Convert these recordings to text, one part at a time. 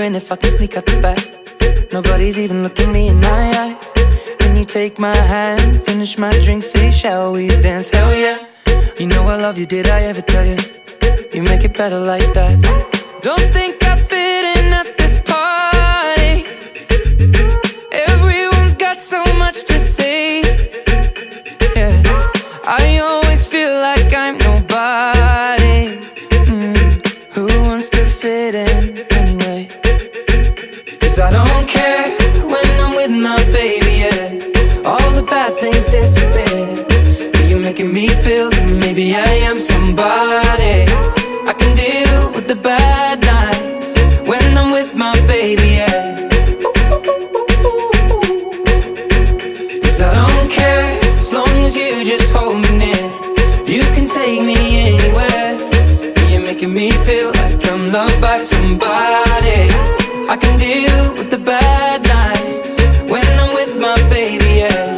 wondering if I can sneak out the back. Nobody's even looking me in my eyes. When you take my hand, finish my drink, say shall we dance? Hell yeah. You know I love you, did I ever tell you? You make it better like that. Don't think I fit in at this party. Everyone's got so much to say. Yeah, I always feel like I'm nobody. Who wants to fit in anyway? Cause I don't care when I'm with my baby, yeah. All the bad things disappear. You're making me feel that maybe I am somebody. I can deal with the bad nights when I'm with my baby, yeah. Cause I don't care as long as you just hold me near. You can take me anywhere. You're making me feel like I'm loved by somebody. I can deal with the bad nights when I'm with my baby, yeah.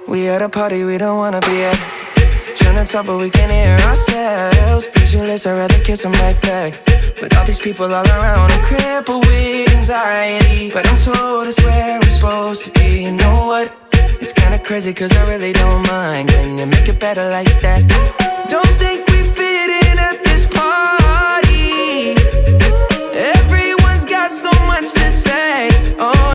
We at a party we don't wanna be at. Trying to talk but we can't hear ourselves. Pictureless, I'd rather kiss them right back. But all these people all around, I'm crippled with anxiety. But I'm told it's where I'm supposed to be. You know what? It's kinda crazy cause I really don't mind. Can you make it better like that? Don't think